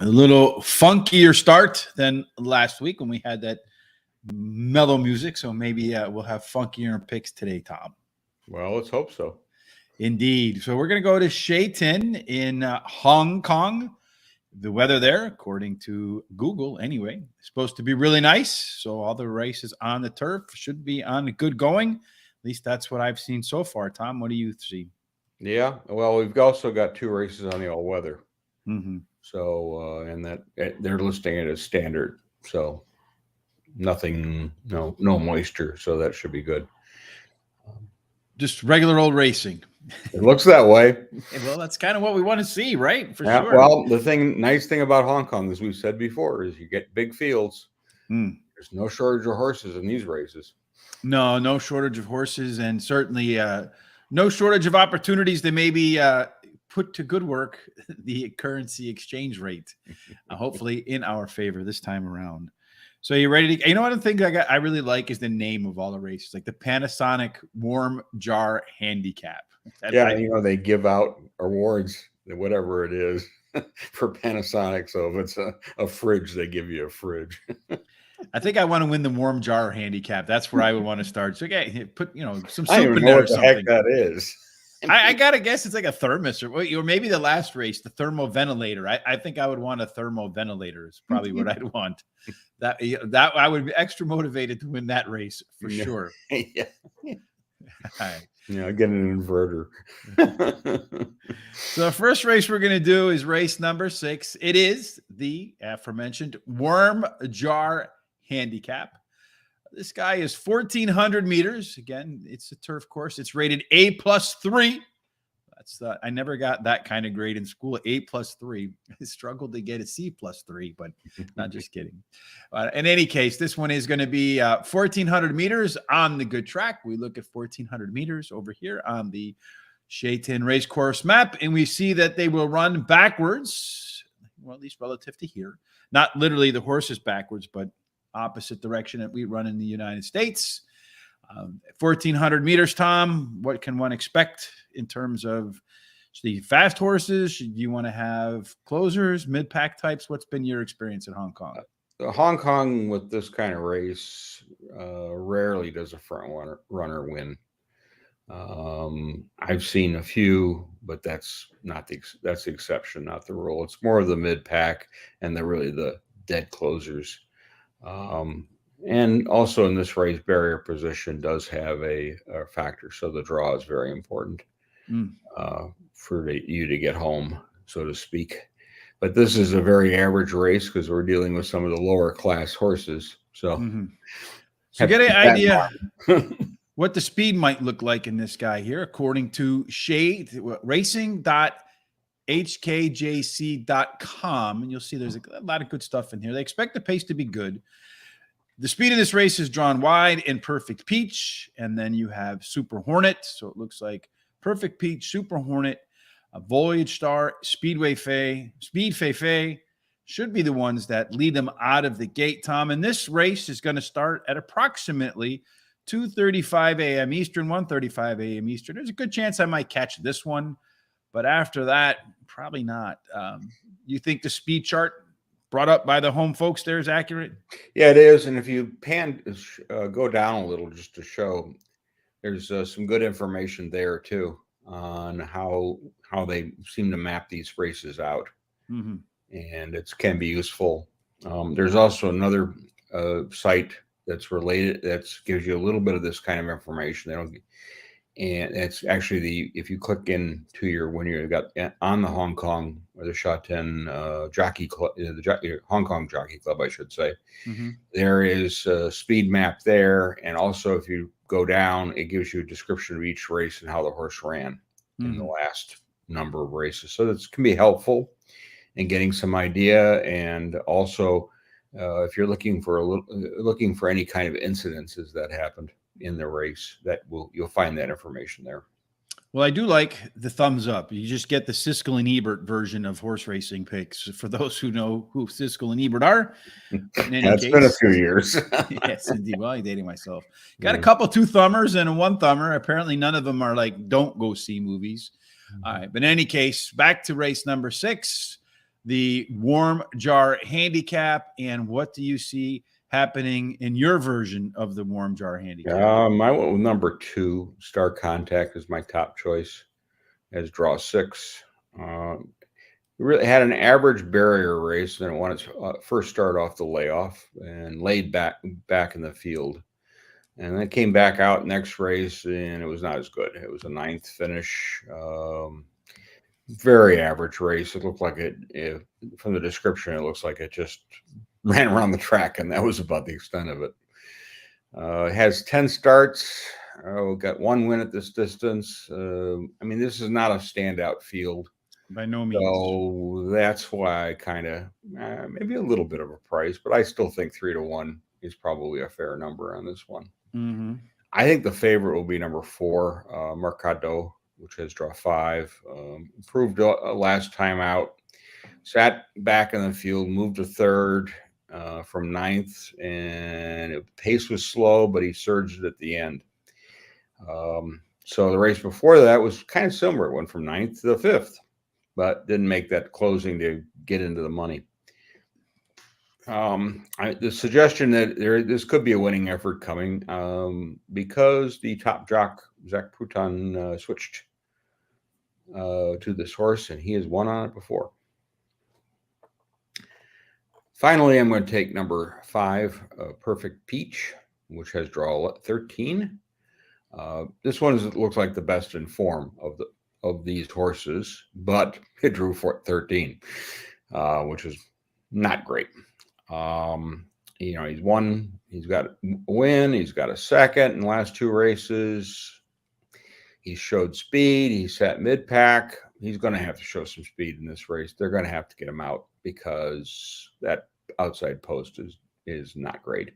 A little funkier start than last week when we had that mellow music. So maybe we'll have funkier picks today, Tom. Well, let's hope so. Indeed. So we're going to go to Sha Tin in Hong Kong. The weather there, according to Google anyway, is supposed to be really nice. So all the races on the turf should be on good going. At least that's what I've seen so far. Tom, what do you see? Yeah, well, we've also got 2 races on the all weather. Mm-hmm. So, and that they're listing it as standard. So nothing, no moisture. So that should be good. Just regular old racing. It looks that way. Well, that's kind of what we want to see, right? For yeah, sure. Well, nice thing about Hong Kong, as we've said before, is you get big fields. There's no shortage of horses in these races. No shortage of horses, and certainly no shortage of opportunities to maybe put to good work the currency exchange rate, hopefully in our favor this time around. So you ready to? You know what I think I really like is the name of all the races, like the Panasonic Warm Jar Handicap. They give out awards, whatever it is, for Panasonic. So if it's a fridge, they give you a fridge. I think I want to win the Warm Jar Handicap. That's where I would want to start. So okay, put some I don't soup even in know there what or the something. heck that is. I gotta guess it's like a thermos or maybe the last race, the thermo ventilator. I think I would want a thermo ventilator. Is probably what I'd want. That I would be extra motivated to win that race for sure. Yeah. Right. Get an inverter. So the first race we're going to do is race number 6. It is the aforementioned Warm Jar Handicap. This guy is 1,400 meters. Again, it's a turf course. It's rated A+3. That's I never got that kind of grade in school. A+3. I struggled to get a C+3, but not just kidding. In any case, this one is going to be 1,400 meters on the good track. We look at 1,400 meters over here on the Sha Tin Racecourse map, and we see that they will run backwards, well, at least relative to here. Not literally the horses backwards, but opposite direction that we run in the United States. 1,400 meters, Tom. What can one expect in terms of the fast horses? Do you want to have closers, mid-pack types? What's been your experience at Hong Kong? Hong Kong with this kind of race rarely does a front runner win. I've seen a few, but that's the exception, not the rule. It's more of the mid-pack and the dead closers. And also in this race, barrier position does have a factor. So the draw is very important for you to get home, so to speak. But this is a very average race because we're dealing with some of the lower class horses. So, so get an idea what the speed might look like in this guy here, according to racing.hkjc.com. And you'll see there's a lot of good stuff in here. They expect the pace to be good. The speed of this race is drawn wide in Perfect Peach, and then you have Super Hornet. So it looks like Perfect Peach, Super Hornet, Voyage Star, Speedway Fay, Speed Fei should be the ones that lead them out of the gate, Tom. And this race is going to start at approximately 2:35 a.m. Eastern, 1:35 a.m. Eastern. There's a good chance I might catch this one, but after that, probably not. You think the speed chart brought up by the home folks there is accurate? Yeah, it is. And if you go down a little just to show, there's some good information there too on how they seem to map these races out. And it can be useful. There's also another site that's related that gives you a little bit of this kind of information. And it's actually if you click into when you got on the Hong Kong or the Sha Tin Jockey Club, the Hong Kong Jockey Club, I should say, there is a speed map there. And also if you go down, it gives you a description of each race and how the horse ran in the last number of races. So this can be helpful in getting some idea. And also if you're looking for any kind of incidences that happened in the race, you'll find that information there. Well, I do like the thumbs up. You just get the Siskel and Ebert version of horse racing picks. For those who know who Siskel and Ebert are, it's been a few years. Yes, indeed. Well, I'm dating myself. Got a couple 2-thumbers and a 1-thumber. Apparently, none of them are like, don't go see movies. All right. But in any case, back to race number 6. the Warm Jar Handicap. And what do you see happening in your version of the Warm Jar Handicap? I went with number 2. Star Contact is my top choice as draw 6. It really had an average barrier race than it wanted to first start off the layoff and laid back in the field. And then came back out next race, and it was not as good. It was a 9th finish. Very average race. It looked like from the description, it looks like it just ran around the track, and that was about the extent of it. It has 10 starts. Got 1 win at this distance. I mean, this is not a standout field. By no means. So that's why I kind of maybe a little bit of a price, but I still think 3-1 is probably a fair number on this one. Mm-hmm. I think the favorite will be number 4, Mercado, which has draw 5. Improved last time out. Sat back in the field, moved to 3rd from 9th, and pace was slow, but he surged at the end. So the race before that was kind of similar. It went from 9th to the 5th, but didn't make that closing to get into the money. The suggestion that this could be a winning effort coming because the top jock, Zach Pruton, switched to this horse, and he has won on it before. Finally, I'm going to take number 5, Perfect Peach, which has draw 13. This one looks like the best in form of these horses, but it drew 13, which is not great. He's won. He's got a win. He's got a second in the last 2 races. He showed speed. He sat mid-pack. He's going to have to show some speed in this race. They're going to have to get him out because that outside post is not great.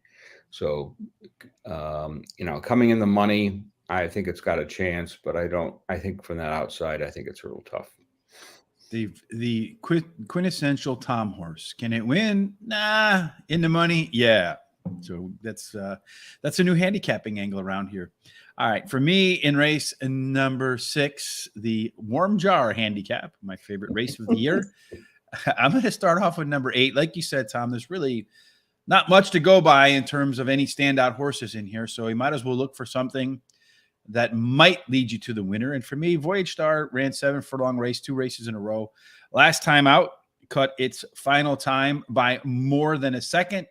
So, coming in the money, I think it's got a chance, but I think from that outside, I think it's a little tough. The quintessential Tom horse. Can it win? Nah. In the money? Yeah. So that's a new handicapping angle around here. All right. For me, in race number 6, the Warm Jar Handicap, my favorite race of the year. I'm going to start off with number 8. Like you said, Tom, there's really not much to go by in terms of any standout horses in here. So you might as well look for something that might lead you to the winner. And for me, Voyage Star ran 7 furlong race, 2 races in a row. Last time out, cut its final time by more than a second.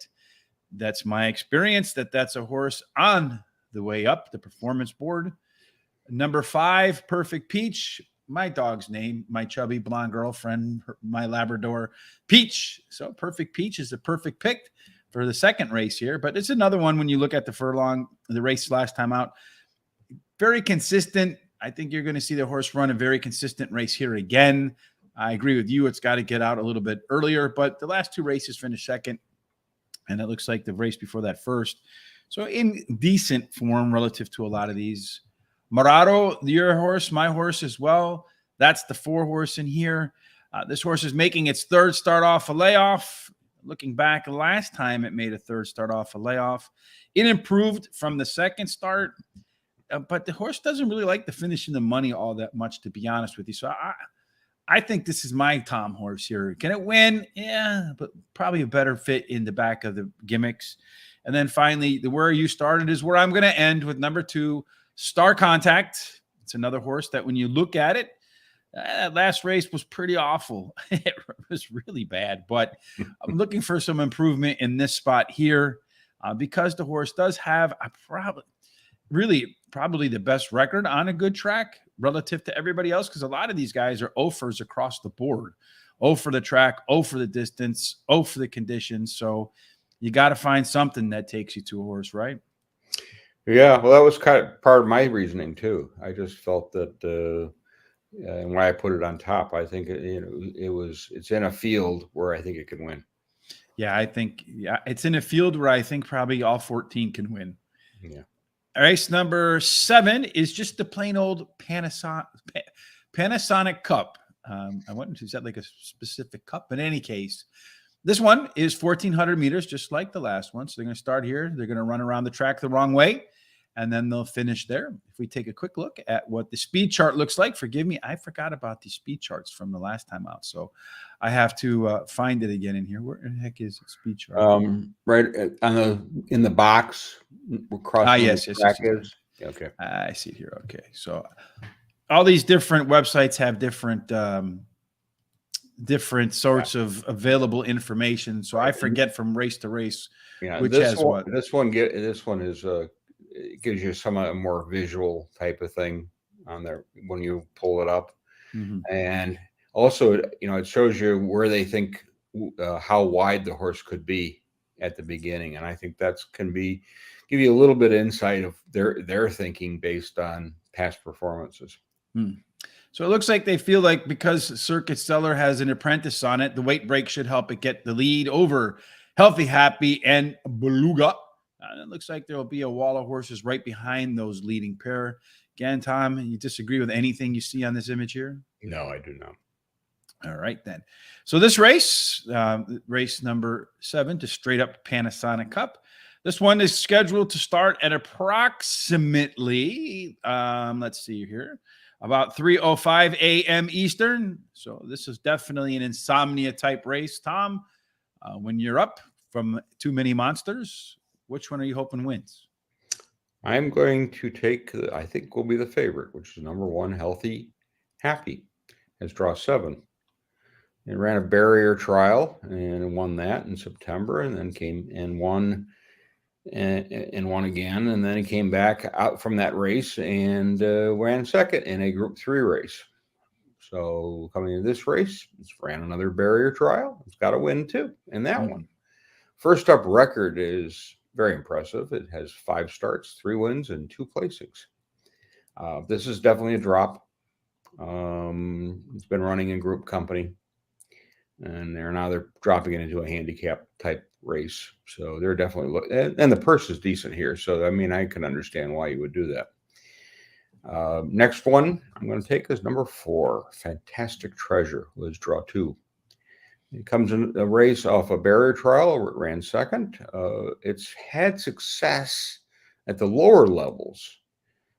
That's my experience. That's a horse on the way up the performance board. Number 5, Perfect Peach. My dog's name, my chubby blonde girlfriend, my Labrador, Peach. So Perfect Peach is the perfect pick for the second race here. But it's another one when you look at the furlong, the race last time out. Very consistent. I think you're going to see the horse run a very consistent race here again. I agree with you. It's got to get out a little bit earlier, but the last 2 races finished second, and it looks like the race before that first. So in decent form relative to a lot of these. Morado, your horse, my horse as well. That's the 4 horse in here. This horse is making its 3rd start off a layoff. Looking back, last time it made a 3rd start off a layoff. It improved from the 2nd start. But the horse doesn't really like to finish in the money all that much, to be honest with you. So I think this is my Tom horse here. Can it win? Yeah, but probably a better fit in the back of the gimmicks. And then finally, where you started is where I'm going to end with number 2, Star Contact. It's another horse that when you look at it, that last race was pretty awful. It was really bad. But I'm looking for some improvement in this spot here because the horse does have a probably the best record on a good track relative to everybody else, because a lot of these guys are offers across the board. O for the track, O for the distance, O for the conditions. So you got to find something that takes you to a horse, right? Yeah, well, that was kind of part of my reasoning too. I just felt that, and why I put it on top, I think it's in a field where I think it can win. Yeah, it's in a field where I think probably all 14 can win. Yeah. Race number 7 is just the plain old Panasonic Cup. I wonder, is that like a specific cup? In any case, this one is 1,400 meters, just like the last one. So they're going to start here. They're going to run around the track the wrong way. and then they'll finish there. If we take a quick look at what the speed chart looks like, forgive me, I forgot about the speed charts from the last time out, so I have to find it again in here. Where the heck is the speed chart? Right in the box across yes. is. Okay, I see it here. Okay, so all these different websites have different sorts of available information, so I forget from race to race which has what. This one is it gives you some more visual type of thing on there when you pull it up. And also, it shows you where they think how wide the horse could be at the beginning, and I think that's give you a little bit of insight of their thinking based on past performances. So it looks like they feel like because Circuit Stellar has an apprentice on it, the weight break should help it get the lead over Healthy Happy and Beluga. It looks like there will be a wall of horses right behind those leading pair. Again, Tom, you disagree with anything you see on this image here? No, I do not. All right, then. So this race, race number 7 to straight up Panasonic Cup. This one is scheduled to start at approximately, let's see here, about 3:05 a.m. Eastern. So this is definitely an insomnia type race. Tom, when you're up from too many monsters, which one are you hoping wins? I'm going to take, I think will be the favorite, which is number 1, Healthy Happy, has draw 7. It ran a barrier trial and won that in September, and then came and won and won again, and then he came back out from that race and ran second in a Group 3 race. So coming into this race, it's ran another barrier trial. It's got a win too in that one. First up record is very impressive. It has 5 starts, 3 wins, and 2 placings. This is definitely a drop. It's been running in group company, and they're dropping it into a handicap type race. So they're definitely and the purse is decent here. So I mean, I can understand why you would do that. Next one I'm going to take is number 4, Fantastic Treasure, was draw 2. It comes in a race off a barrier trial where it ran second. It's had success at the lower levels.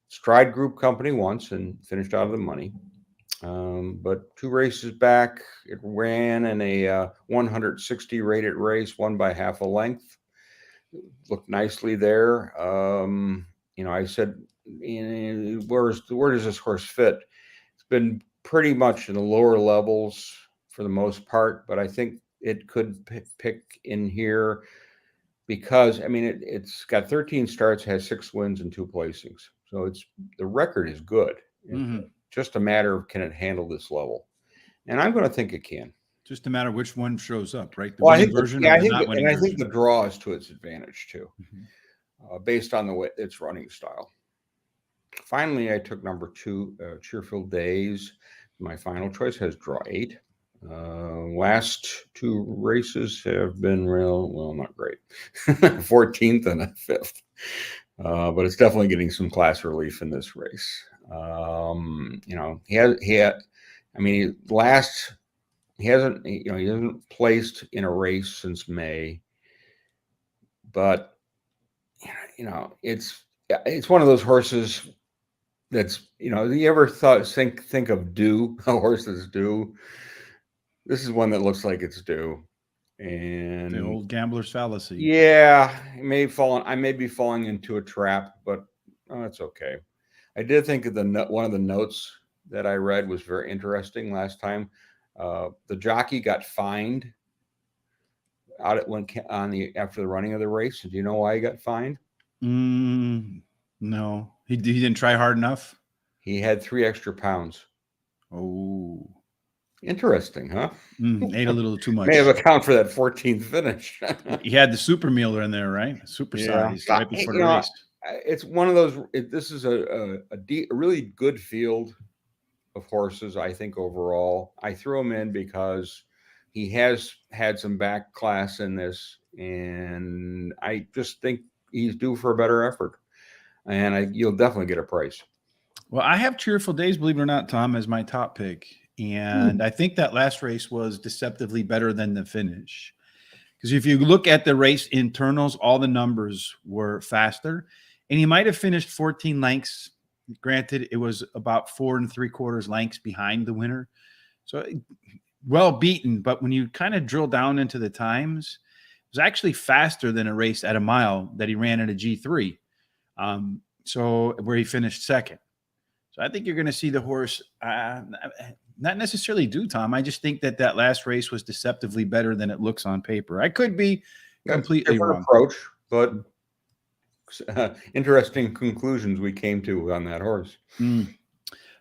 Stride Group Company once and finished out of the money. But 2 races back, it ran in a 160 rated race, won by half a length. Looked nicely there. I said, where does this horse fit? It's been pretty much in the lower levels for the most part, but I think it could pick in here because, I mean, it's got 13 starts, has 6 wins and 2 placings. So the record is good. It's just a matter of, can it handle this level? And I'm going to think it can. Just a matter of which one shows up, right? The winning version or the not winning version. I think the draw is to its advantage too, based on its running style. Finally, I took number 2, Cheerful Days. My final choice has draw 8. Last 2 races have been not great. 14th and a 5th. But it's definitely getting some class relief in this race. He hasn't placed in a race since May, but it's one of those horses that's, you ever think of due, a horse that's due? This is one that looks like it's due. And the old gambler's fallacy. Yeah, I may be falling into a trap, but it's okay. I did think of one of the notes that I read was very interesting last time. The jockey got fined after the running of the race. Do you know why he got fined? No, he didn't try hard enough. He had 3 extra pounds. Oh, interesting, huh? Ate a little too much. May have accounted for that 14th finish. He had the super meal in there, right? Super size right before the race. It's one of those. This is a really good field of horses, I think, overall. I threw him in because he has had some back class in this, and I just think he's due for a better effort. And you'll definitely get a price. Well, I have Cheerful Days, believe it or not, Tom, as my top pick. And I think that last race was deceptively better than the finish. Because if you look at the race internals, all the numbers were faster. and he might have finished 14 lengths. Granted, it was about 4 3/4 lengths behind the winner. So well beaten, but when you kind of drill down into the times, it was actually faster than a race at a mile that he ran at a G3. So where he finished second. So I think you're going to see the horse not necessarily do, Tom. I just think that last race was deceptively better than it looks on paper. I could be completely wrong. Approach, but interesting conclusions we came to on that horse.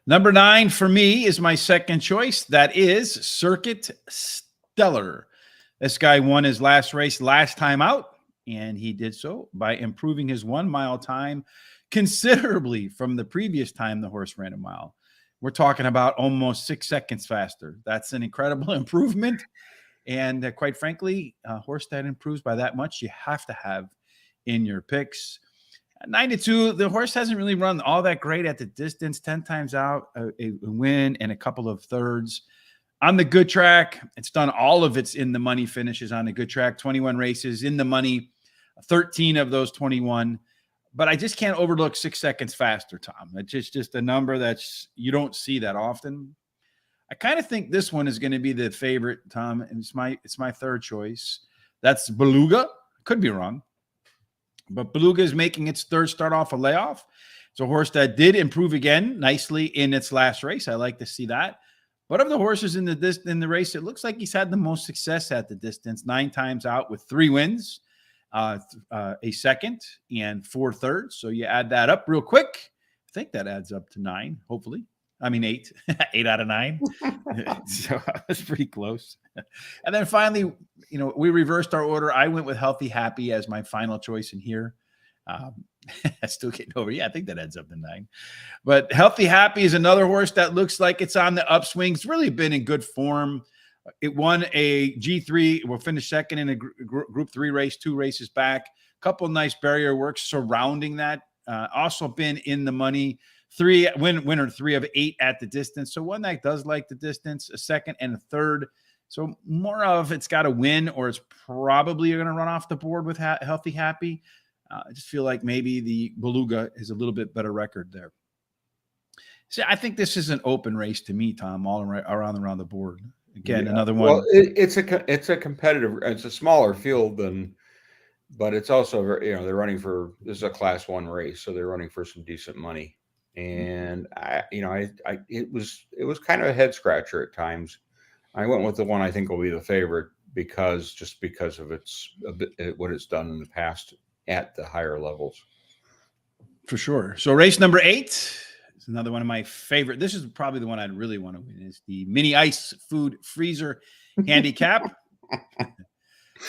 Number 9 for me is my second choice. That is Circuit Stellar. This guy won his last race last time out, and he did so by improving his 1 mile time considerably from the previous time the horse ran a mile. We're talking about almost 6 seconds faster. That's an incredible improvement. And quite frankly, a horse that improves by that much, you have to have in your picks. 9-2, the horse hasn't really run all that great at the distance. 10 times out, a win and a couple of thirds. On the good track, it's done all of its in the money finishes on the good track. 21 races in the money, 13 of those 21. But I just can't overlook 6 seconds faster, Tom. It's just a number that's you don't see that often. I kind of think this one is going to be the favorite, Tom. And it's my third choice. That's Beluga. Could be wrong. But Beluga is making its third start off a layoff. It's a horse that did improve again nicely in its last race. I like to see that. But of the horses in the race, it looks like he's had the most success at the distance. 9 times out with 3 wins, a second, and 4 thirds. So you add that up real quick. I think that adds up to 9, hopefully. I mean, 8. 8 out of 9. So that's pretty close. And then finally, we reversed our order. I went with Healthy Happy as my final choice in here. Still getting over. Yeah, I think that adds up to 9. But Healthy Happy is another horse that looks like it's on the upswing. It's really been in good form. It won a G3. It will finish second in a Group 3 race, 2 races back. Couple nice barrier works surrounding that. Also been in the money. Winner 3 of 8 at the distance. So one that does like the distance, a second and a third. So more of it's got to win, or it's probably going to run off the board with Healthy Happy. I just feel like maybe the Beluga is a little bit better record there. So I think this is an open race to me, Tom, all around the board. Again, another one. Well, it's a competitive. It's a smaller field but it's also they're running for, this is a Class 1 race, so they're running for some decent money. And it was kind of a head scratcher at times. I went with the one I think will be the favorite because of what it's done in the past at the higher levels. For sure. So race number 8 is another one of my favorite. This is probably the one I'd really want to win. Is the Mini Ice Food Freezer Handicap.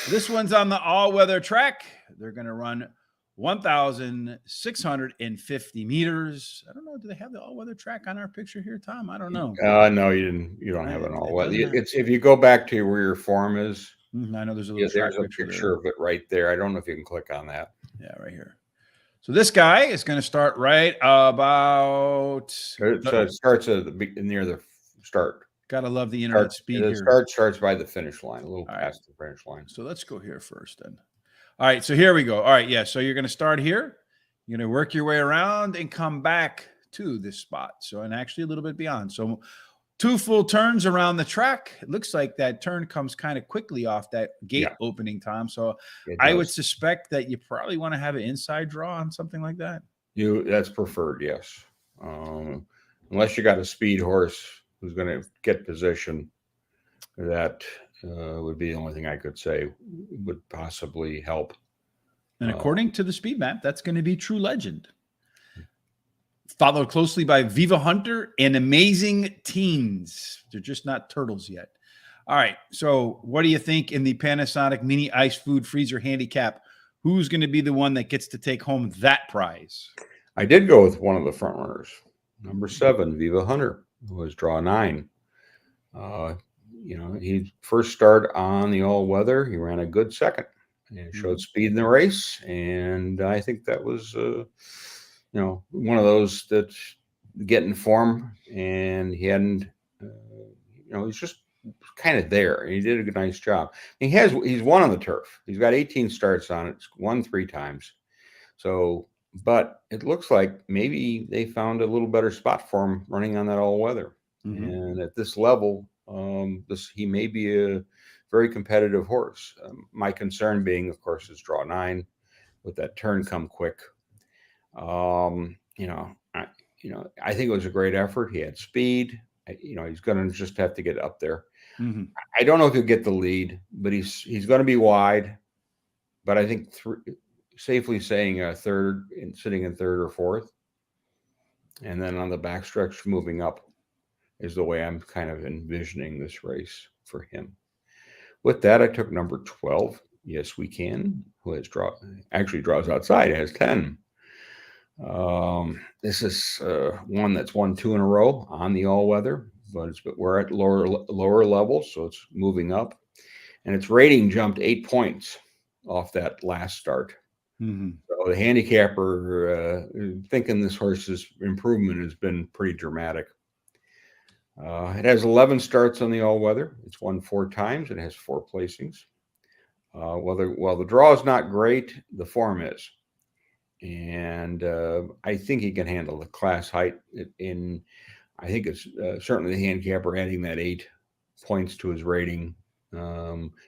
This one's on the all-weather track. They're going to run 1,650 meters. I don't know. Do they have the all-weather track on our picture here, Tom? I don't know. No, you didn't. You don't have an all-weather. It's if you go back to where your form is. I know there's a little there's a picture of it right there. I don't know if you can click on that. Yeah, right here. So this guy is going to start right about. It starts near the start. Gotta love the internet speed here. The start starts by the finish line, a little past the finish line. So let's go here first then. All right, so here we go. All right, yeah, so you're going to start here. You're going to work your way around and come back to this spot. So, and actually a little bit beyond. So 2 full turns around the track. It looks like that turn comes kind of quickly off that gate opening, Tom. So I would suspect that you probably want to have an inside draw on something like that. That's preferred, yes. Unless you got a speed horse who's going to get position, that would be the only thing I could say would possibly help. And according to the speed map, that's going to be True Legend. Followed closely by Viva Hunter and Amazing Teens. They're just not turtles yet. All right, so what do you think in the Panasonic Mini Ice Food Freezer Handicap? Who's going to be the one that gets to take home that prize? I did go with one of the front runners, number 7, Viva Hunter, who was draw 9. He first start on the all-weather. He ran a good second and showed speed in the race. And I think that was, one of those that get in form. And he hadn't, he's just kind of there. He did a nice job. He's won on the turf. He's got 18 starts on it. Won 3 times. So, but it looks like maybe they found a little better spot for him running on that all weather. And at this level, he may be a very competitive horse. My concern being, of course, is draw 9 with that turn come quick. I think it was a great effort. He had speed. He's going to just have to get up there. I don't know if he'll get the lead, but he's going to be wide. But I think safely saying a third and sitting in third or fourth, and then on the backstretch moving up is the way I'm kind of envisioning this race for him. With that, I took number 12. Yes, we can. Who has draws outside, has 10. This is one that's won 2 in a row on the all-weather, but we're at lower levels, so it's moving up. And its rating jumped 8 points off that last start. So the handicapper thinking this horse's improvement has been pretty dramatic. It has 11 starts on the all-weather. It's won 4 times. It has 4 placings. While the draw is not great, the form is. And I think he can handle the class height. I think it's certainly the handicapper adding that 8 points to his rating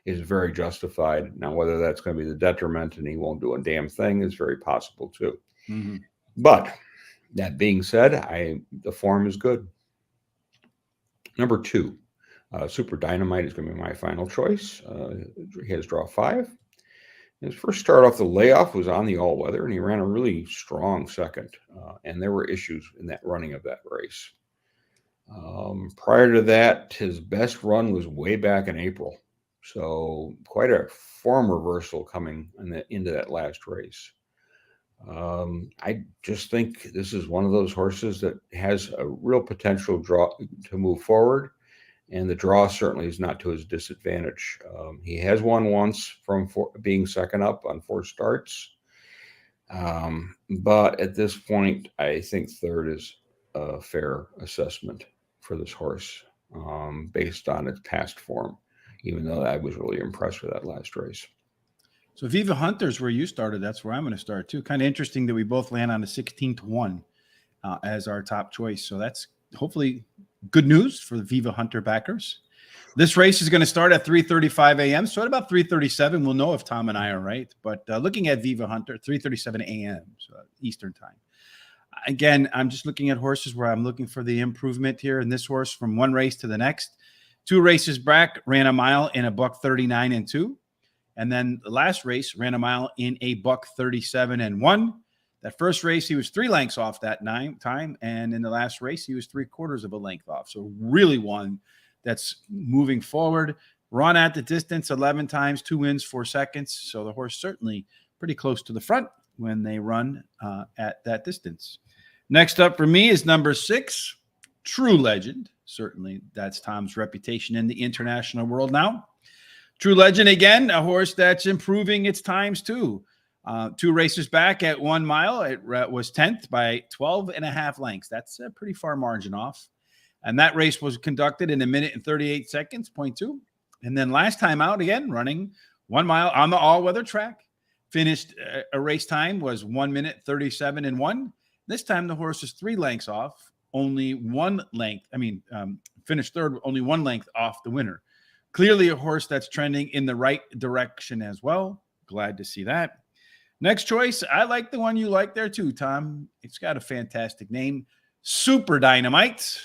is very justified. Now, whether that's going to be the detriment and he won't do a damn thing is very possible too. But that being said, the form is good. Number 2, Super Dynamite is going to be my final choice. He has draw 5. His first start off the layoff was on the all-weather, and he ran a really strong second. And there were issues in that running of that race. Prior to that, his best run was way back in April. So quite a form reversal coming into that last race. I just think this is one of those horses that has a real potential draw to move forward, and the draw certainly is not to his disadvantage. He has won once from being second up on 4 starts, but at this point, I think third is a fair assessment for this horse based on its past form, even though I was really impressed with that last race. So Viva Hunter's where you started. That's where I'm going to start too. Kind of interesting that we both land on a 16-1 as our top choice. So that's hopefully good news for the Viva Hunter backers. This race is going to start at 3:35 a.m. So at about 3:37, we'll know if Tom and I are right. But looking at Viva Hunter, 3:37 a.m. So Eastern time. Again, I'm just looking at horses where I'm looking for the improvement here. And this horse from one race to the next, 2 races back, ran a mile in a $1:39 and 2. And then the last race ran a mile in a $1:37 and 1. That first race, he was 3 lengths off that time. And in the last race, he was 3/4 of a length off. So really one that's moving forward. Run at the distance 11 times, 2 wins, 4 seconds. So the horse certainly pretty close to the front when they run at that distance. Next up for me is number 6, True Legend. Certainly that's Tom's reputation in the international world now. True Legend, again, a horse that's improving its times too. 2 races back at 1 mile, it was 10th by 12.5 lengths. That's a pretty far margin off. And that race was conducted in 1 minute and 38 seconds, 0.2. And then last time out, again, running 1 mile on the all-weather track. Finished a race time was 1 minute 37 and 1. This time the horse is 3 lengths off, only 1 length. Finished third, only 1 length off the winner. Clearly a horse that's trending in the right direction as well. Glad to see that. Next choice, I like the one you like there too, Tom. It's got a fantastic name, Super Dynamite.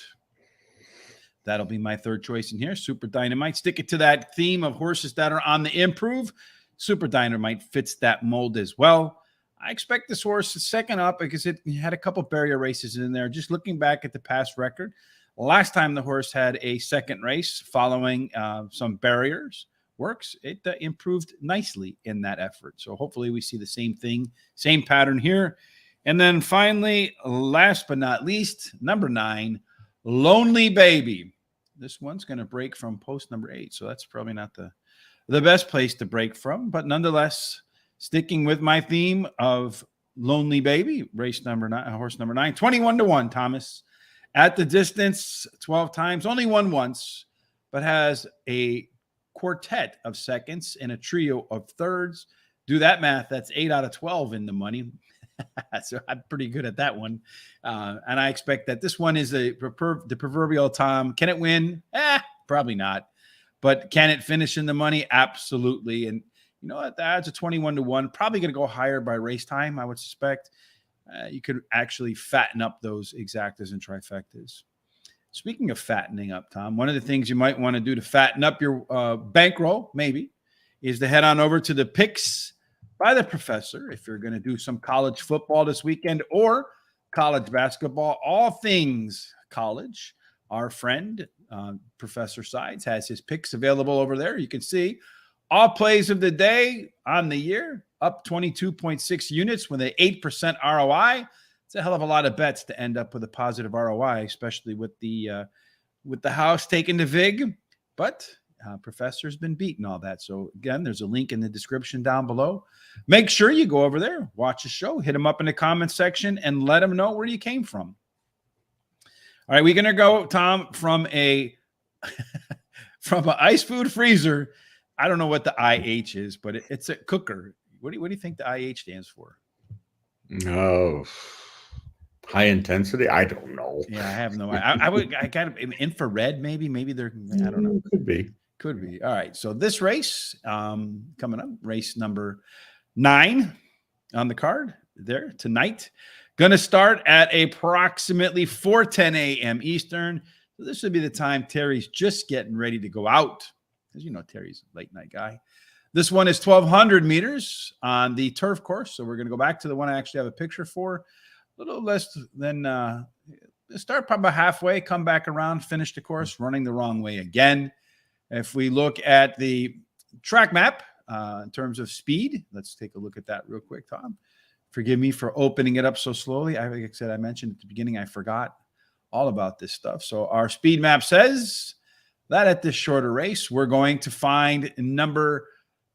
That'll be my third choice in here, Super Dynamite. Stick it to that theme of horses that are on the improve. Super Dynamite fits that mold as well. I expect this horse second up because it had a couple barrier races in there. Just looking back at the past record, last time the horse had a second race following some barriers works, it improved nicely in that effort. So hopefully we see the same thing, same pattern here. And then finally, last but not least, number 9, Lonely Baby. This one's going to break from post number 8. So that's probably not the best place to break from. But nonetheless, sticking with my theme of Lonely Baby, race number 9, horse number 9, 21-1, Thomas. At the distance, 12 times, only won once, but has a quartet of seconds and a trio of thirds. Do that math. That's 8 out of 12 in the money. So I'm pretty good at that one. And I expect that this one is the proverbial Tom. Can it win? Probably not. But can it finish in the money? Absolutely. And you know what? The odds are 21-1. Probably going to go higher by race time, I would suspect. You could actually fatten up those exactas and trifectas. Speaking of fattening up, Tom, one of the things you might want to do to fatten up your bankroll, maybe, is to head on over to the Picks by the Professor if you're going to do some college football this weekend or college basketball, all things college. Our friend, Professor Sides, has his picks available over there. You can see all plays of the day on the year, up 22.6 units with an 8% ROI. It's a hell of a lot of bets to end up with a positive ROI, especially with the house taking the VIG. But Professor's been beating all that. So again, there's a link in the description down below. Make sure you go over there, watch the show, hit him up in the comments section, and let him know where you came from. All right, we're gonna go, Tom, from a from an ice food freezer. I don't know what the IH is, but it's a cooker. What do you think the IH stands for? No. High intensity? I don't know. Yeah, I have no idea. I got infrared, maybe they're, I don't know. Could be. All right. So this race coming up, race number 9 on the card there tonight. Going to start at approximately 4:10 a.m. Eastern. So this would be the time Terry's just getting ready to go out. As you know, Terry's a late night guy. This one is 1,200 meters on the turf course. So we're going to go back to the one I actually have a picture for. A little less than start probably halfway, come back around, finish the course, running the wrong way again. If we look at the track map in terms of speed, let's take a look at that real quick, Tom. Forgive me for opening it up so slowly. Like I said, I mentioned at the beginning, I forgot all about this stuff. So our speed map says that at this shorter race, we're going to find number.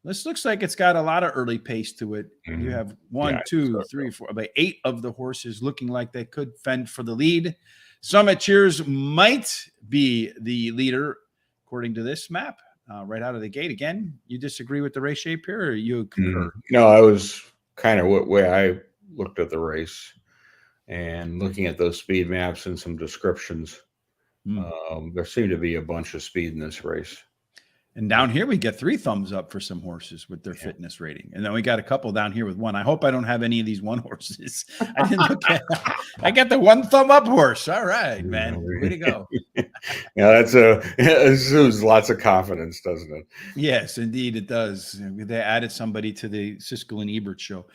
This looks like it's got a lot of early pace to it. Mm-hmm. You have 1, 2, 3, 4, about 8 of the horses looking like they could fend for the lead. Summit Cheers might be the leader, according to this map, right out of the gate. Again, you disagree with the race shape here, or you concur? No, I was kind of what way I looked at the race and looking at those speed maps and some descriptions. There seemed to be a bunch of speed in this race. And down here, we get 3 thumbs up for some horses with their fitness rating. And then we got a couple down here with 1. I hope I don't have any of these 1 horses. I didn't look at I got the 1 thumb up horse. All right, man. Way to go. Yeah, it assumes lots of confidence, doesn't it? Yes, indeed it does. They added somebody to the Siskel and Ebert show.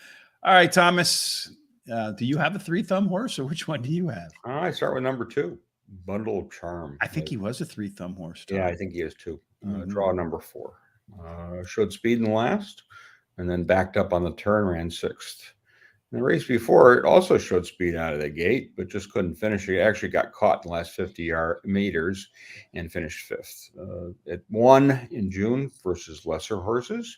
All right, Thomas, do you have a 3-thumb horse, or which one do you have? I start with number 2, Bundle of Charm. I think he was a 3-thumb horse, Tom. Yeah, I think he is too. Draw number 4. Showed speed in the last, and then backed up on the turn, ran 6th. In the race before, it also showed speed out of the gate, but just couldn't finish. It actually got caught in the last 50 meters and finished 5th. It won in June versus lesser horses.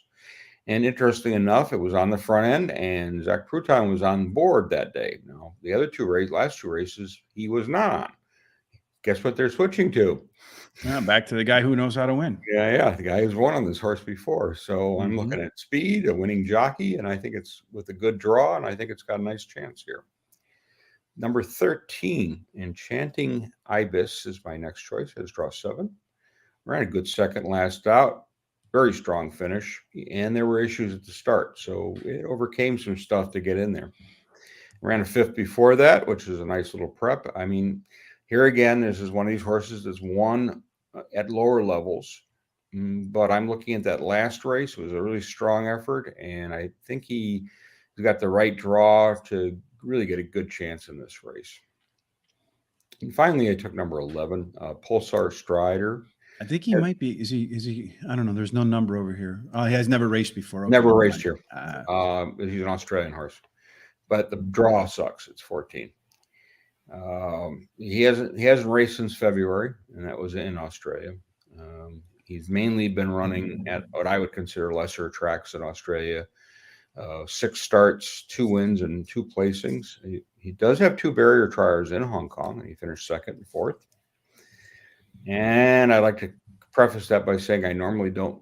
And interesting enough, it was on the front end, and Zach Pruton was on board that day. Now, the other last two races, he was not on. Guess what they're switching to? Yeah, back to the guy who knows how to win. Yeah. The guy who's won on this horse before. So I'm looking at speed, a winning jockey, and I think it's with a good draw, and I think it's got a nice chance here. Number 13, Enchanting Ibis is my next choice. Has draw 7. Ran a good second last out. Very strong finish. And there were issues at the start. So it overcame some stuff to get in there. Ran a 5th before that, which is a nice little prep. I mean, here again, this is one of these horses that's won at lower levels, but I'm looking at that last race. It was a really strong effort, and I think he's got the right draw to really get a good chance in this race. And finally, I took number 11, Pulsar Strider. I think he might be. Is he? I don't know. There's no number over here. He has never raced before. Okay, never raced here. He's an Australian horse, but the draw sucks. It's 14. He hasn't raced since February, and that was in Australia. He's mainly been running at what I would consider lesser tracks in Australia. 6 starts, 2 wins, and 2 placings. He does have 2 barrier triers in Hong Kong, and he finished 2nd and 4th. And I like to preface that by saying I normally don't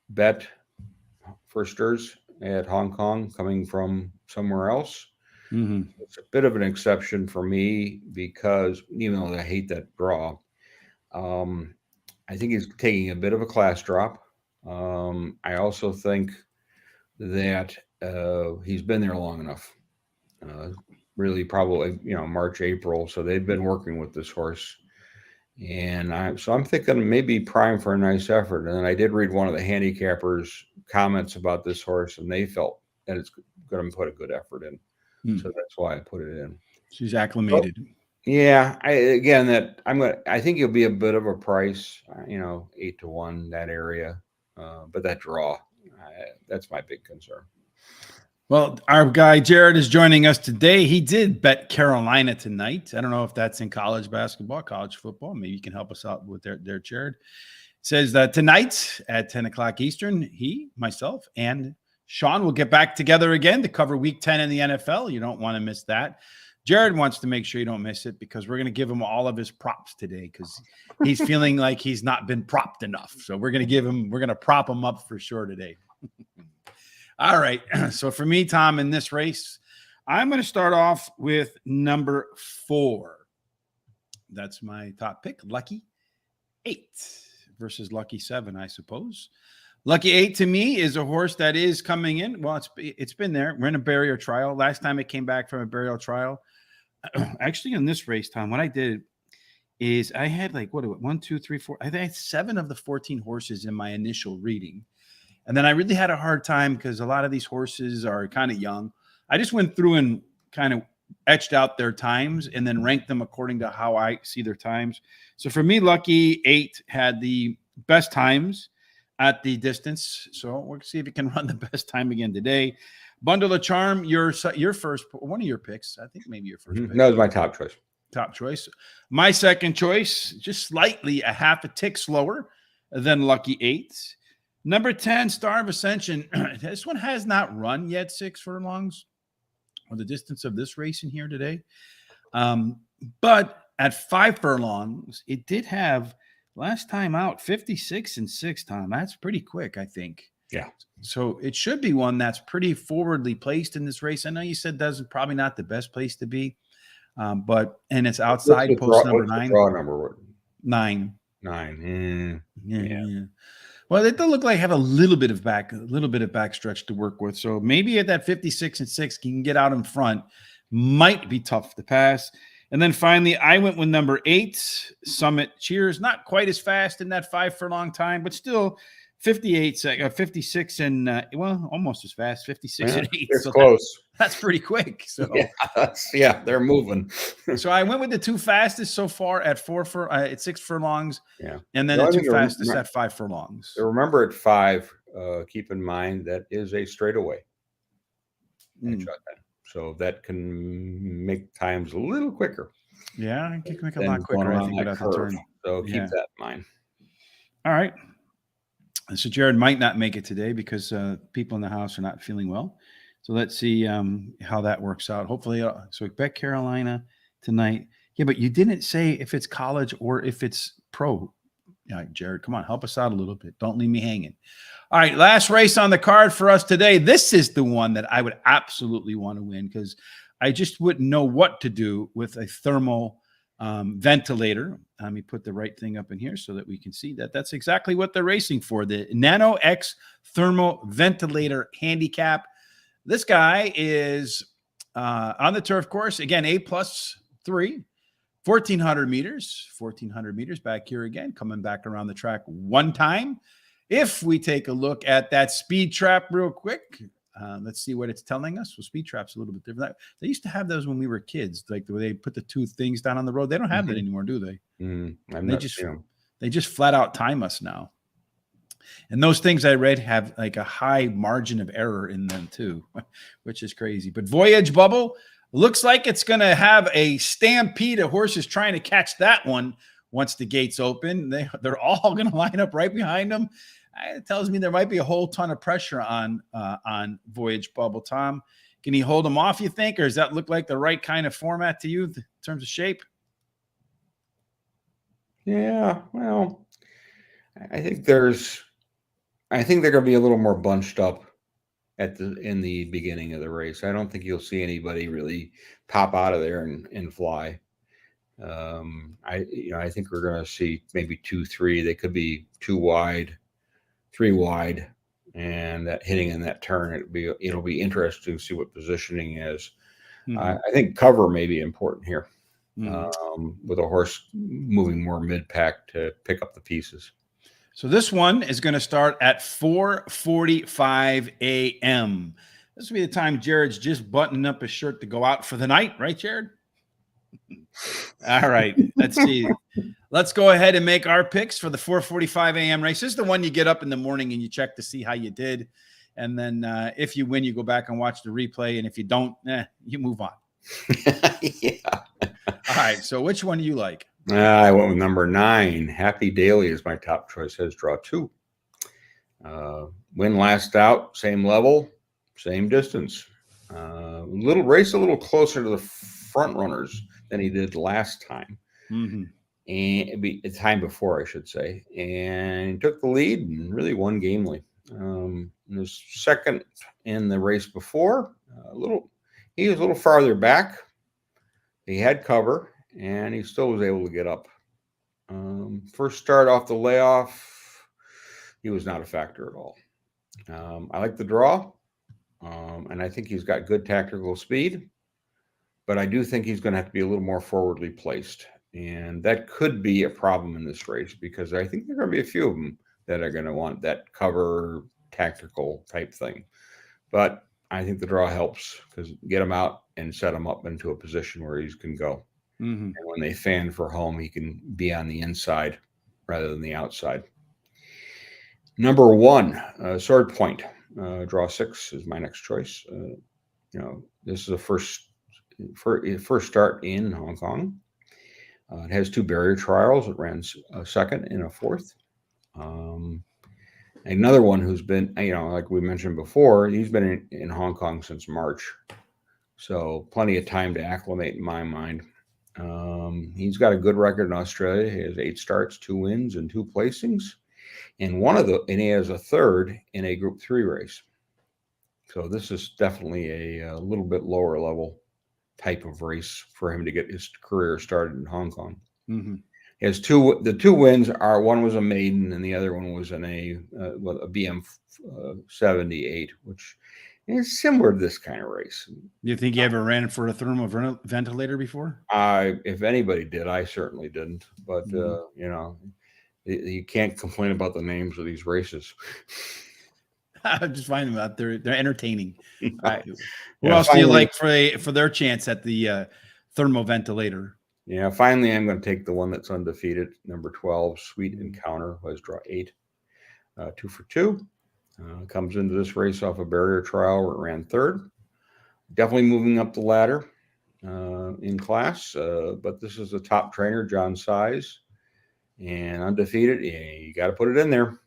bet firsters at Hong Kong coming from somewhere else. It's a bit of an exception for me because even though I hate that draw, I think he's taking a bit of a class drop. I also think that he's been there long enough. Really, probably March, April. So they've been working with this horse, and I'm thinking maybe prime for a nice effort. And then I did read one of the handicappers' comments about this horse, and they felt that it's going to put a good effort in. So that's why I put it in. She's acclimated. Yeah, I think it'll be a bit of a price, 8-1 that area, but that draw, that's my big concern. Well, our guy Jared is joining us today. He did bet Carolina tonight. I don't know if that's in college basketball, college football. Maybe you can help us out with there, Jared. Says that tonight at 10 o'clock Eastern, he, myself, and Sean will get back together again to cover Week 10 in the NFL. You don't want to miss that. Jared wants to make sure you don't miss it because we're going to give him all of his props today because he's feeling like he's not been propped enough. So we're going to prop him up for sure today. All right. So for me, Tom, in this race, I'm going to start off with number 4. That's my top pick. Lucky 8 versus Lucky 7, I suppose. Lucky 8 to me is a horse that is coming in. Well, it's been there. We're in a barrier trial. Last time it came back from a burial trial. Actually, in this race, Tom, what I did is I had 1, 2, 3, 4. I had 7 of the 14 horses in my initial reading. And then I really had a hard time because a lot of these horses are kind of young. I just went through and kind of etched out their times and then ranked them according to how I see their times. So for me, Lucky 8 had the best times at the distance. So we'll see if he can run the best time again today. Bundle of Charm, your first, one of your picks. I think maybe your first pick. That was my top choice. Top choice. My second choice, just slightly a half a tick slower than Lucky 8. Number 10, Star of Ascension. This one has not run yet 6 furlongs or the distance of this race in here today. But at 5 furlongs, it did have last time out 56 and 6, Tom. That's pretty quick, I think. Yeah. So it should be one that's pretty forwardly placed in this race. I know you said that's probably not the best place to be, and it's outside post number 9. Draw number 9. 9. Yeah. Well, they do look like have a little bit of backstretch to work with. So maybe at that 56 and 6, you can get out in front. Might be tough to pass. And then finally, I went with number 8, Summit Cheers. Not quite as fast in that 5 furlong time, but still 56 and almost as fast. 56 and 8. It's so close. That's pretty quick. So they're moving. So I went with the 2 fastest so far at 6 furlongs. Yeah, and then the 2 fastest at 5 furlongs. Remember at 5, keep in mind that is a straightaway. So that can make times a little quicker. Yeah, it can make a lot quicker. I think without the turn. So keep that in mind. All right. So Jared might not make it today because people in the house are not feeling well. So let's see how that works out. Hopefully, so bet Carolina tonight. Yeah, but you didn't say if it's college or if it's pro. Yeah, Jared, come on, help us out a little bit. Don't leave me hanging. All right, last race on the card for us today. This is the one that I would absolutely want to win because I just wouldn't know what to do with a thermal ventilator. Let me put the right thing up in here so that we can see that. That's exactly what they're racing for, the NANOE thermal ventilator handicap. This guy is on the turf course. Again, A+3, 1,400 meters. 1,400 meters back here again, coming back around the track one time. If we take a look at that speed trap real quick, let's see what it's telling us. Well, speed trap's a little bit different. They used to have those when we were kids, like the way they put the 2 things down on the road. They don't have that anymore, do they? They just flat out time us now. And those things I read have like a high margin of error in them too, which is crazy. But Voyage Bubble looks like it's going to have a stampede of horses trying to catch that one once the gates open. They're all going to line up right behind them. It tells me there might be a whole ton of pressure on Voyage Bubble. Tom, can he hold them off, you think? Or does that look like the right kind of format to you in terms of shape? Yeah, well, I think they're going to be a little more bunched up in the beginning of the race. I don't think you'll see anybody really pop out of there and fly. I think we're going to see maybe 2, 3. They could be 2 wide, 3 wide, and that hitting in that turn. It'll be interesting to see what positioning is. I think cover may be important here, with a horse moving more mid-pack to pick up the pieces. So this one is going to start at 4:45 a.m. This will be the time Jared's just buttoning up his shirt to go out for the night, right, Jared? All right, let's see. Let's go ahead and make our picks for the 4:45 a.m. race. This is the one you get up in the morning and you check to see how you did. And then if you win, you go back and watch the replay. And if you don't, you move on. Yeah. All right, so which one do you like? I went with number 9. Happy Daily is my top choice. Has draw 2. Win last out, same level, same distance. Little race a little closer to the front runners than he did last time. And the time before, I should say. And he took the lead and really won gamely. He was second in the race before. He was a little farther back. He had cover, and he still was able to get up. First start off the layoff, he was not a factor at all. I like the draw, and I think he's got good tactical speed, but I do think he's going to have to be a little more forwardly placed, and that could be a problem in this race because I think there are going to be a few of them that are going to want that cover tactical type thing. But I think the draw helps because get him out and set him up into a position where he can go. And when they fan for home, he can be on the inside rather than the outside. Number 1, Sword Point. Draw 6 is my next choice. This is a first start in Hong Kong. It has 2 barrier trials. It ran a second and a fourth. Another one who's been, like we mentioned before, he's been in Hong Kong since March. So plenty of time to acclimate in my mind. He's got a good record in Australia. He has 8 starts, 2 wins, and 2 placings. And he has a third in a Group 3 race. So this is definitely a little bit lower level type of race for him to get his career started in Hong Kong. He has the 2 wins are, one was a maiden and the other one was in a BM 78, which is similar to this kind of race. Do you think you ever ran for a thermo ventilator before? If anybody did, I certainly didn't. But you can't complain about the names of these races. I just find them out there. They're entertaining. Who else do you like for their chance at the thermo ventilator? Yeah, finally, I'm going to take the one that's undefeated, number 12, Sweet Encounter, was draw 8, 2 for 2. Comes into this race off a barrier trial where it ran third. Definitely moving up the ladder in class, but this is a top trainer, John Size, and undefeated. You got to put it in there.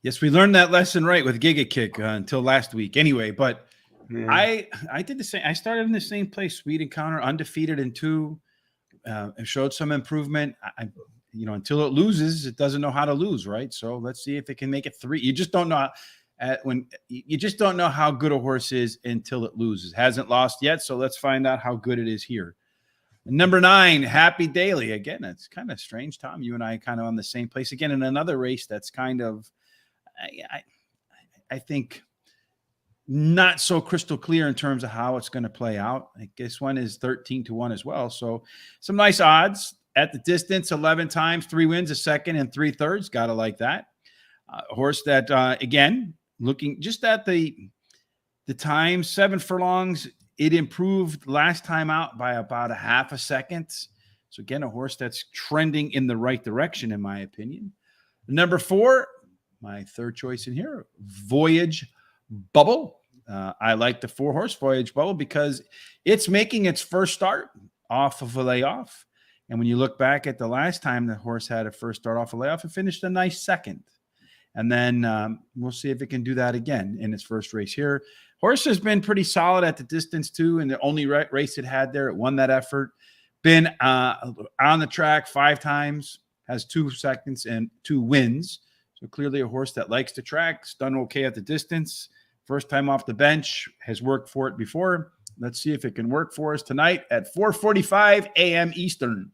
Yes, we learned that lesson right with Giga Kick until last week. Anyway, but I did the same. I started in the same place, Sweet Encounter, undefeated in 2. And showed some improvement. Until it loses, it doesn't know how to lose, right? So let's see if it can make it 3. You just don't know how good a horse is until it loses. Hasn't lost yet, so let's find out how good it is here. Number 9, Happy Daily. Again, it's kind of strange, Tom. You and I kind of on the same place again in another race that's kind of, I think, not so crystal clear in terms of how it's going to play out. I guess one is 13-1 as well. So some nice odds at the distance, 11 times, 3 wins, a second and 3/3. Got to like that. A horse that, again, looking just at the time, 7 furlongs, it improved last time out by about a half a second. So again, a horse that's trending in the right direction, in my opinion. Number 4, my third choice in here, Voyage Bubble. I like the 4-horse Voyage Bubble because it's making its first start off of a layoff. And when you look back at the last time the horse had a first start off a layoff, it finished a nice second. And then we'll see if it can do that again in its first race here. Horse has been pretty solid at the distance too. And the only race it had there, it won that effort. Been on the track 5 times, has 2 seconds and 2 wins. So clearly a horse that likes the track. It's done okay at the distance. First time off the bench, has worked for it before. Let's see if it can work for us tonight at 4:45 a.m. Eastern.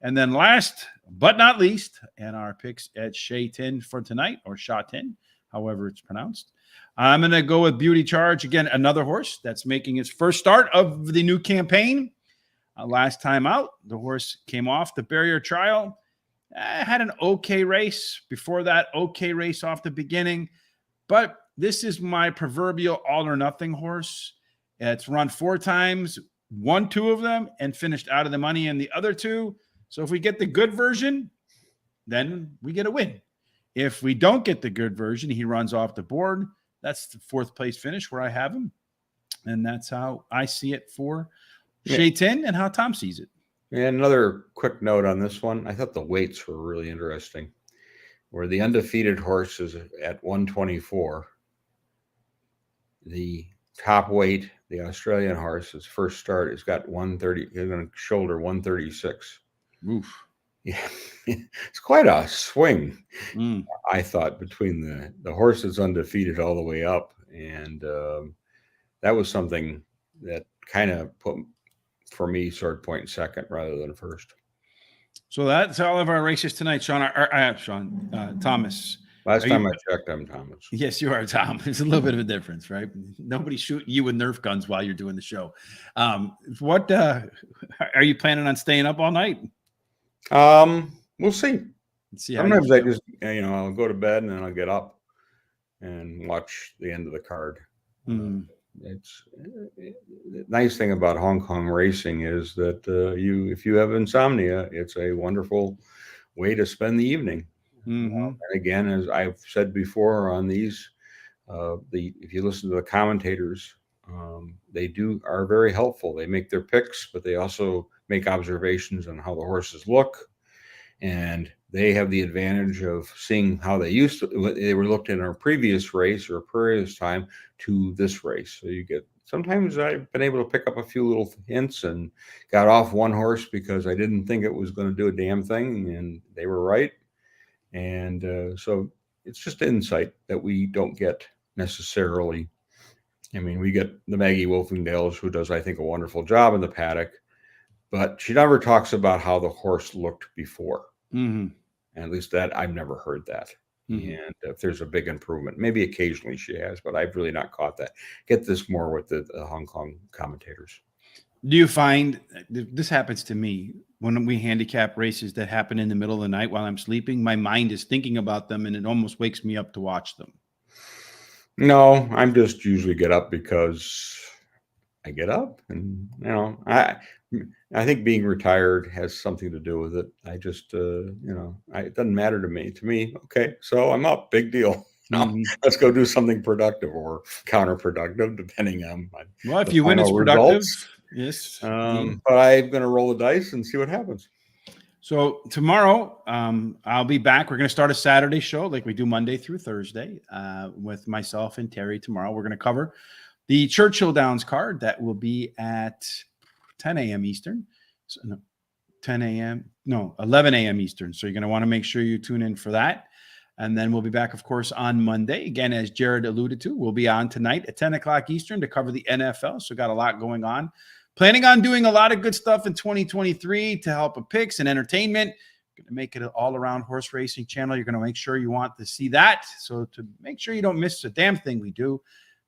And then last but not least, and our picks at Sha Tin for tonight, or Sha Tin, however it's pronounced. I'm going to go with Beauty Charge. Again, another horse that's making its first start of the new campaign. Last time out, the horse came off the barrier trial. Had an okay race. Before that, okay race off the beginning. But this is my proverbial all or nothing horse. It's run 4 times, won 2 of them, and finished out of the money in the other 2. So if we get the good version, then we get a win. If we don't get the good version, he runs off the board. That's the 4th place finish where I have him. And that's how I see it for Sha Tin and how Tom sees it. And another quick note on this one. I thought the weights were really interesting. Where the undefeated horse is at 124. The top weight, the Australian horse, his first start, has got 130. He's going to shoulder 136. Oof. Yeah, it's quite a swing. I thought between the horse that's undefeated all the way up, and that was something that kind of put for me Sword Point second rather than first. So that's all of our races tonight, Sean. Thomas. Last time I checked, I'm Thomas. Yes, you are, Tom. There's a little bit of a difference, right? Nobody's shooting you with Nerf guns while you're doing the show. What are you planning on staying up all night? We'll see. Sometimes I just, I'll go to bed and then I'll get up and watch the end of the card. It's the nice thing about Hong Kong racing is that if you have insomnia, it's a wonderful way to spend the evening. And again, as I've said before on these, if you listen to the commentators, they are very helpful. They make their picks, but they also make observations on how the horses look, and they have the advantage of seeing how they were looked in a previous race or a previous time to this race. So sometimes I've been able to pick up a few little hints and got off one horse because I didn't think it was going to do a damn thing, and they were right. And so it's just insight that we don't get necessarily. I mean, we get the Maggie Wolfingdales, who does, I think, a wonderful job in the paddock, but she never talks about how the horse looked before. And at least that I've never heard that. And if there's a big improvement, maybe occasionally she has, but I've really not caught that. Get this more with the Hong Kong commentators. Do you find this happens to me when we handicap races that happen in the middle of the night while I'm sleeping? My mind is thinking about them and it almost wakes me up to watch them. No, I'm just usually get up because I get up, and I think being retired has something to do with it. I just it doesn't matter to me. To me, okay, so I'm up, big deal. Let's go do something productive or counterproductive, depending on if you win, it's productive. Yes. But I'm going to roll the dice and see what happens. So tomorrow, I'll be back. We're going to start a Saturday show like we do Monday through Thursday with myself and Terry tomorrow. We're going to cover the Churchill Downs card that will be at 10 a.m. Eastern. So, no, 11 a.m. Eastern. So you're going to want to make sure you tune in for that. And then we'll be back, of course, on Monday. Again, as Jared alluded to, we'll be on tonight at 10 o'clock Eastern to cover the NFL. So got a lot going on. Planning on doing a lot of good stuff in 2023 to help with picks and entertainment. Going to make it an all-around horse racing channel. You're going to make sure you want to see that. So to make sure you don't miss a damn thing we do,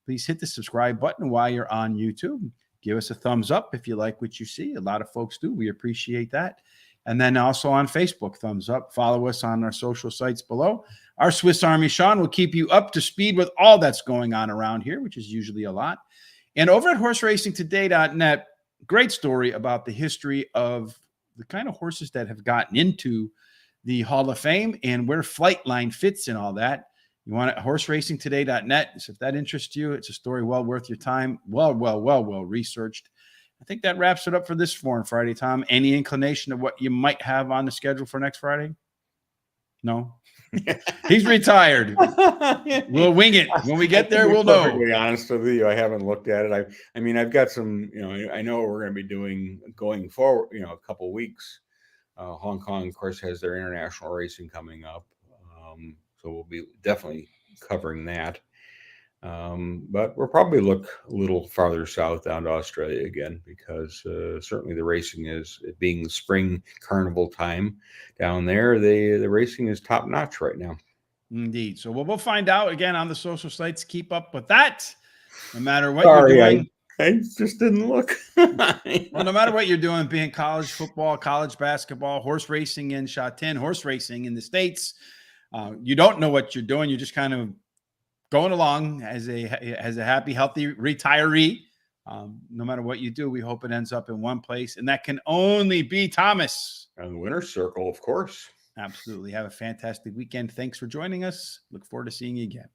please hit the subscribe button while you're on YouTube. Give us a thumbs up if you like what you see. A lot of folks do. We appreciate that. And then also on Facebook, thumbs up. Follow us on our social sites below. Our Swiss Army Sean will keep you up to speed with all that's going on around here, which is usually a lot. And over at horseracingtoday.net, great story about the history of the kind of horses that have gotten into the Hall of Fame and where Flightline fits in all that. You want it, horseracingtoday.net. So if that interests you, it's a story well worth your time. Well researched. I think that wraps it up for this Foreign Friday, Tom. Any inclination of what you might have on the schedule for next Friday? No? He's retired. We'll wing it. When we get there, we'll know. To be perfectly honest with you, I haven't looked at it. I mean, I've got some, I know what we're going to be doing going forward, a couple of weeks. Hong Kong, of course, has their international racing coming up. So we'll be definitely covering that. But we'll probably look a little farther south down to Australia again, because certainly the racing is, it being the spring carnival time down there, the racing is top notch right now. Indeed. So we'll find out again on the social sites. Keep up with that. No matter what you're doing. I just didn't look. Well, no matter what you're doing, being college football, college basketball, horse racing in Sha Tin, horse racing in the States, you don't know what you're doing. You're just kind of going along as a happy, healthy retiree. No matter what you do, we hope it ends up in one place, and that can only be Thomas. And the winner's circle, of course. Absolutely. Have a fantastic weekend. Thanks for joining us. Look forward to seeing you again.